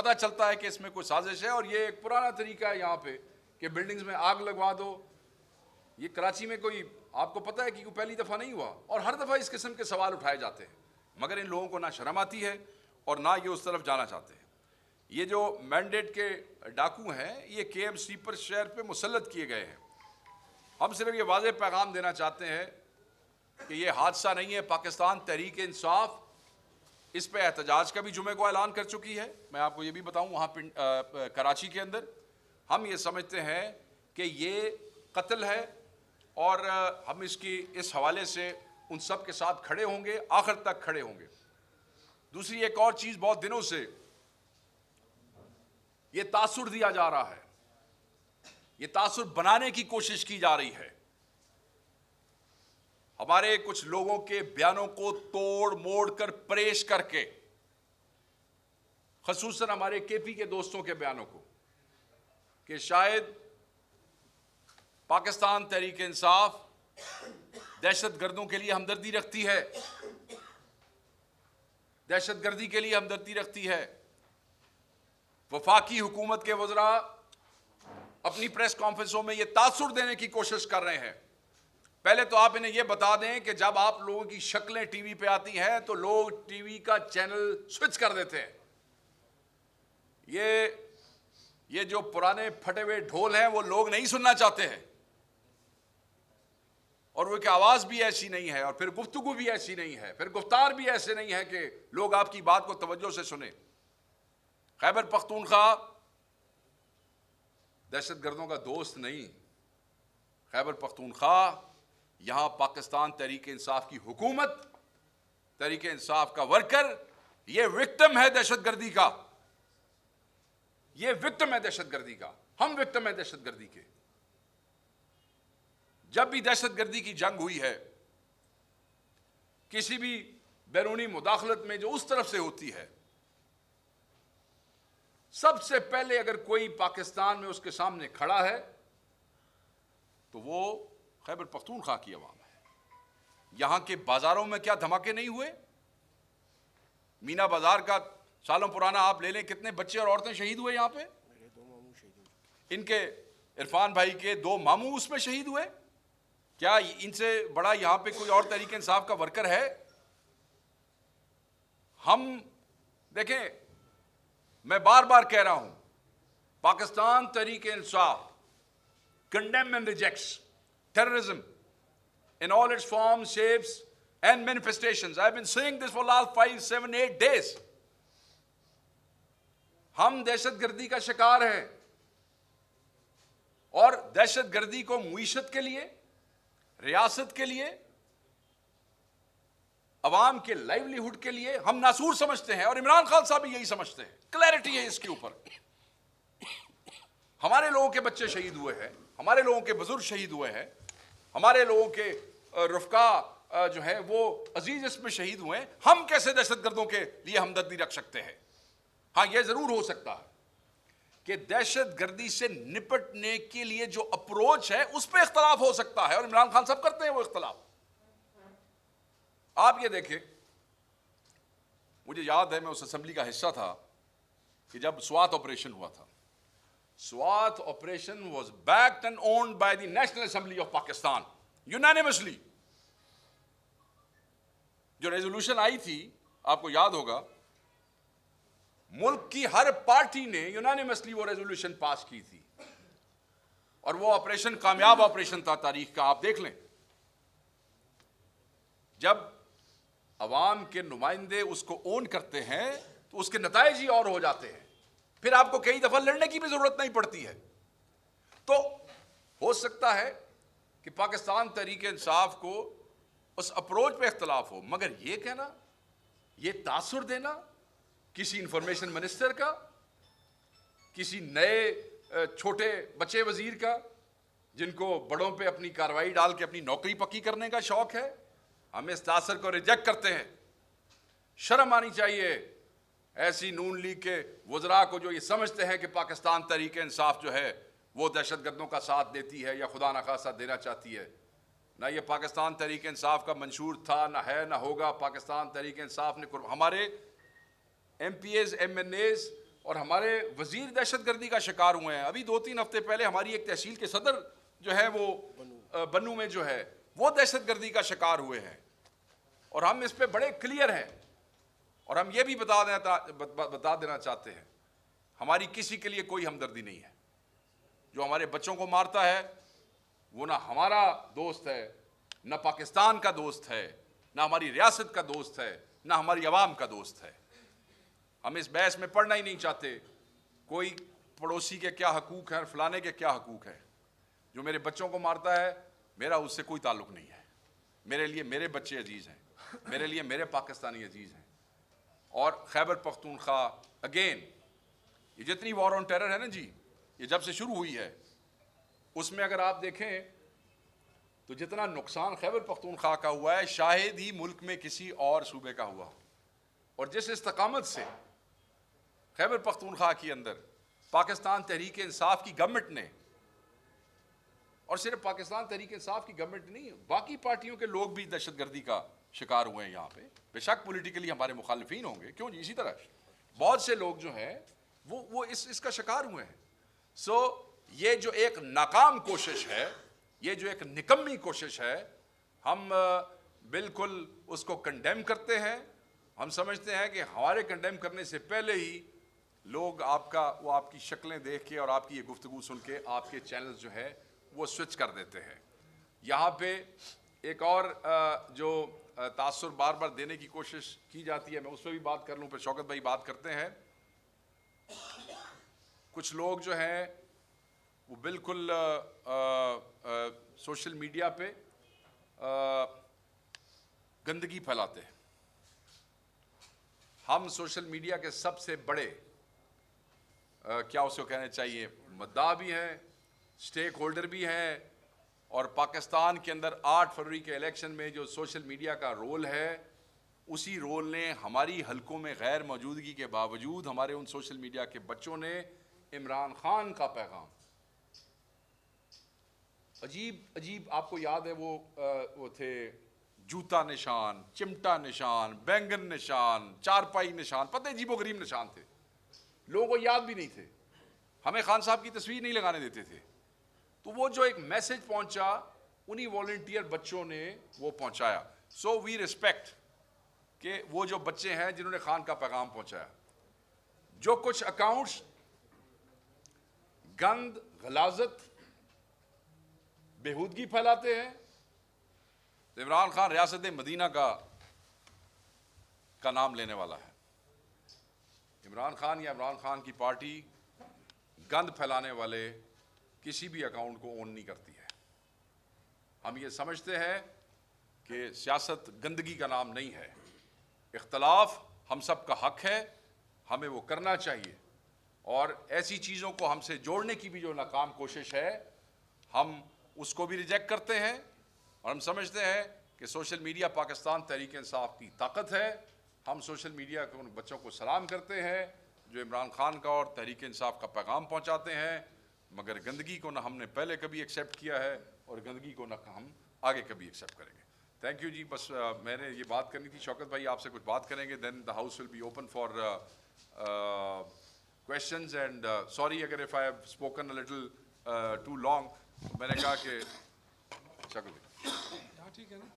پتہ چلتا ہے کہ اس میں کوئی سازش ہے، اور یہ ایک پرانا طریقہ ہے یہاں پہ کہ بلڈنگز میں آگ لگوا دو. یہ کراچی میں کوئی آپ کو پتہ ہے کہ کوئی پہلی دفعہ نہیں ہوا، اور ہر دفعہ اس قسم کے سوال اٹھائے جاتے ہیں، مگر ان لوگوں کو نہ شرم آتی ہے اور نہ یہ اس طرف جانا چاہتے ہیں. یہ جو مینڈیٹ کے ڈاکو ہیں یہ کے ایم سی پر شہر پہ مسلط کیے گئے ہیں. ہم صرف یہ واضح پیغام دینا چاہتے ہیں کہ یہ حادثہ نہیں ہے. پاکستان تحریک انصاف اس پہ احتجاج کا بھی جمعے کو اعلان کر چکی ہے. میں آپ کو یہ بھی بتاؤں وہاں کراچی کے اندر ہم یہ سمجھتے ہیں کہ یہ قتل ہے، اور ہم اس حوالے سے ان سب کے ساتھ کھڑے ہوں گے، آخر تک کھڑے ہوں گے. دوسری ایک اور چیز، بہت دنوں سے یہ تاثر دیا جا رہا ہے، یہ تاثر بنانے کی کوشش کی جا رہی ہے. ہمارے کچھ لوگوں کے بیانوں کو توڑ موڑ کر پریش کر کے، خصوصاً ہمارے کے پی کے دوستوں کے بیانوں کو، کہ شاید پاکستان تحریک انصاف دہشت گردوں کے لیے ہمدردی رکھتی ہے، دہشت گردی کے لیے ہمدردی رکھتی ہے. وفاقی حکومت کے وزراء اپنی پریس کانفرنسوں میں یہ تاثر دینے کی کوشش کر رہے ہیں. پہلے تو آپ انہیں یہ بتا دیں کہ جب آپ لوگوں کی شکلیں ٹی وی پہ آتی ہیں تو لوگ ٹی وی کا چینل سوئچ کر دیتے ہیں. یہ جو پرانے پھٹے ہوئے ڈھول ہیں وہ لوگ نہیں سننا چاہتے ہیں، اور وہ کہ آواز بھی ایسی نہیں ہے، اور پھر گفتگو بھی ایسی نہیں ہے، پھر گفتار بھی ایسے نہیں ہے کہ لوگ آپ کی بات کو توجہ سے سنیں. خیبر پختونخوا دہشت گردوں کا دوست نہیں. خیبر پختونخوا یہاں پاکستان تحریک انصاف کی حکومت، تحریک انصاف کا ورکر، یہ وکٹم ہے دہشت گردی کا. یہ وکٹم ہے دہشت گردی کا. ہم وکٹم ہیں دہشت گردی کے. جب بھی دہشت گردی کی جنگ ہوئی ہے، کسی بھی بیرونی مداخلت میں جو اس طرف سے ہوتی ہے، سب سے پہلے اگر کوئی پاکستان میں اس کے سامنے کھڑا ہے تو وہ خیبر پختونخوا کی عوام ہے. یہاں کے بازاروں میں کیا دھماکے نہیں ہوئے؟ مینا بازار کا سالوں پرانا آپ لے لیں، کتنے بچے اور عورتیں شہید ہوئے یہاں پہ. ان کے عرفان بھائی کے 2 ماموں اس میں شہید ہوئے. کیا ان سے بڑا یہاں پہ کوئی اور تحریک انصاف کا ورکر ہے؟ ہم دیکھیں، میں بار بار کہہ رہا ہوں، Pakistan Tehreek Insaf condemn and rejects terrorism in all its forms, shapes and manifestations. I've been saying this for the last 5, 7, 8 days. ہم دہشت گردی کا شکار ہیں، اور دہشت گردی کو معیشت کے لیے، ریاست کے لیے، عوام کے لائیولی ہوڈ کے لیے ہم ناسور سمجھتے ہیں، اور عمران خان صاحب بھی یہی سمجھتے ہیں. کلیئرٹی ہے اس کے اوپر. ہمارے لوگوں کے بچے شہید ہوئے ہیں، ہمارے لوگوں کے بزرگ شہید ہوئے ہیں، ہمارے لوگوں کے رفقا جو ہے وہ عزیز اس میں شہید ہوئے ہیں. ہم کیسے دہشت گردوں کے لیے ہمدردی رکھ سکتے ہیں؟ ہاں، یہ ضرور ہو سکتا ہے کہ دہشت گردی سے نپٹنے کے لیے جو اپروچ ہے اس پہ اختلاف ہو سکتا ہے، اور عمران خان صاحب کرتے ہیں وہ اختلاف. آپ یہ دیکھیں، مجھے یاد ہے میں اس اسمبلی کا حصہ تھا کہ جب سوات آپریشن ہوا تھا. SWAT operation was backed and owned by the National Assembly of Pakistan unanimously. جو ریزولوشن آئی تھی آپ کو یاد ہوگا، ملک کی ہر پارٹی نے یونانیمسلی وہ ریزولوشن پاس کی تھی، اور وہ آپریشن کامیاب آپریشن تھا تاریخ کا. آپ دیکھ لیں، جب عوام کے نمائندے اس کو اون کرتے ہیں تو اس کے نتائج ہی اور ہو جاتے ہیں. پھر آپ کو کئی دفعہ لڑنے کی بھی ضرورت نہیں پڑتی ہے. تو ہو سکتا ہے کہ پاکستان تحریک انصاف کو اس اپروچ پہ اختلاف ہو، مگر یہ کہنا، یہ تاثر دینا کسی انفارمیشن منسٹر کا، کسی نئے چھوٹے بچے وزیر کا جن کو بڑوں پہ اپنی کارروائی ڈال کے اپنی نوکری پکی کرنے کا شوق ہے، ہم اس تاثر کو ریجیکٹ کرتے ہیں. شرم آنی چاہیے ایسی نون لیگ کے وزراء کو جو یہ سمجھتے ہیں کہ پاکستان تحریک انصاف جو ہے وہ دہشت گردوں کا ساتھ دیتی ہے یا خدا نخواستہ دینا چاہتی ہے. نہ یہ پاکستان تحریک انصاف کا منشور تھا، نہ ہے، نہ ہوگا. پاکستان تحریک انصاف نے ہمارے MPAs, MNAs اور ہمارے وزیر دہشت گردی کا شکار ہوئے ہیں. ابھی 2-3 ہفتے پہلے ہماری ایک تحصیل کے صدر جو ہے وہ بنو میں جو ہے وہ دہشت گردی کا شکار ہوئے ہیں. اور ہم اس پہ بڑے کلیئر ہیں, اور ہم یہ بھی بتا دینا چاہتے ہیں, ہماری کسی کے لیے کوئی ہمدردی نہیں ہے. جو ہمارے بچوں کو مارتا ہے وہ نہ ہمارا دوست ہے, نہ پاکستان کا دوست ہے, نہ ہماری ریاست کا دوست ہے, نہ ہماری عوام کا دوست ہے. ہم اس بحث میں پڑھنا ہی نہیں چاہتے کوئی پڑوسی کے کیا حقوق ہیں اور فلانے کے کیا حقوق ہیں. جو میرے بچوں کو مارتا ہے میرا اس سے کوئی تعلق نہیں ہے. میرے لیے میرے بچے عزیز ہیں, میرے لیے میرے پاکستانی عزیز ہیں. اور خیبر پختونخوا اگین, یہ جتنی وار آن ٹیرر ہے نا جی, یہ جب سے شروع ہوئی ہے اس میں اگر آپ دیکھیں تو جتنا نقصان خیبر پختونخوا کا ہوا ہے شاید ہی ملک میں کسی اور صوبے کا ہوا ہو. اور جس استقامت سے خیبر پختونخوا کے اندر پاکستان تحریک انصاف کی گورنمنٹ نے, اور صرف پاکستان تحریک انصاف کی گورنمنٹ نہیں, باقی پارٹیوں کے لوگ بھی دہشت گردی کا شکار ہوئے ہیں یہاں پہ. بے شک پولیٹیکلی ہمارے مخالفین ہوں گے, کیوں جی, اسی طرح بہت سے لوگ جو ہیں وہ اس کا شکار ہوئے ہیں. سو یہ جو ایک ناکام کوشش ہے, یہ جو ایک نکمی کوشش ہے, ہم بالکل اس کو کنڈیم کرتے ہیں. ہم سمجھتے ہیں کہ ہمارے کنڈیم کرنے سے پہلے ہی لوگ آپ کی شکلیں دیکھ کے اور آپ کی یہ گفتگو سن کے آپ کے چینلز جو ہے وہ سوئچ کر دیتے ہیں. یہاں پہ ایک اور جو تاثر بار بار دینے کی کوشش کی جاتی ہے, میں اس پہ بھی بات کر لوں, پھر شوکت بھائی بات کرتے ہیں. کچھ لوگ جو ہیں وہ بالکل سوشل میڈیا پہ گندگی پھیلاتے ہیں. ہم سوشل میڈیا کے سب سے بڑے کیا اس کو کہنا چاہیے مدعا بھی ہیں, سٹیک ہولڈر بھی ہیں, اور پاکستان کے اندر 8 فروری کے الیکشن میں جو سوشل میڈیا کا رول ہے اسی رول نے ہماری حلقوں میں غیر موجودگی کے باوجود ہمارے ان سوشل میڈیا کے بچوں نے عمران خان کا پیغام عجیب آپ کو یاد ہے وہ تھے جوتا نشان, چمٹا نشان, بینگن نشان, چارپائی نشان, پتہ عجیب و غریب نشان تھے, لوگوں کو یاد بھی نہیں تھے. ہمیں خان صاحب کی تصویر نہیں لگانے دیتے تھے. تو وہ جو ایک میسج پہنچا انہی والنٹیئر بچوں نے وہ پہنچایا. سو وی ریسپیکٹ کہ وہ جو بچے ہیں جنہوں نے خان کا پیغام پہنچایا. جو کچھ اکاؤنٹس گند, غلاظت, بےہودگی پھیلاتے ہیں, عمران خان ریاست مدینہ کا نام لینے والا ہے. عمران خان یا عمران خان کی پارٹی گند پھیلانے والے کسی بھی اکاؤنٹ کو اون نہیں کرتی ہے. ہم یہ سمجھتے ہیں کہ سیاست گندگی کا نام نہیں ہے. اختلاف ہم سب کا حق ہے, ہمیں وہ کرنا چاہیے, اور ایسی چیزوں کو ہم سے جوڑنے کی بھی جو ناکام کوشش ہے ہم اس کو بھی ریجیکٹ کرتے ہیں. اور ہم سمجھتے ہیں کہ سوشل میڈیا پاکستان تحریک انصاف کی طاقت ہے. ہم سوشل میڈیا کے ان بچوں کو سلام کرتے ہیں جو عمران خان کا اور تحریک انصاف کا پیغام پہنچاتے ہیں, مگر گندگی کو نہ ہم نے پہلے کبھی ایکسیپٹ کیا ہے اور گندگی کو نہ ہم آگے کبھی ایکسیپٹ کریں گے. تھینک یو جی. بس میں نے یہ بات کرنی تھی. شوکت بھائی آپ سے کچھ بات کریں گے, then the house will be open for questions, and sorry اگر if I have spoken a little too long, میں نے کہا کہ شکل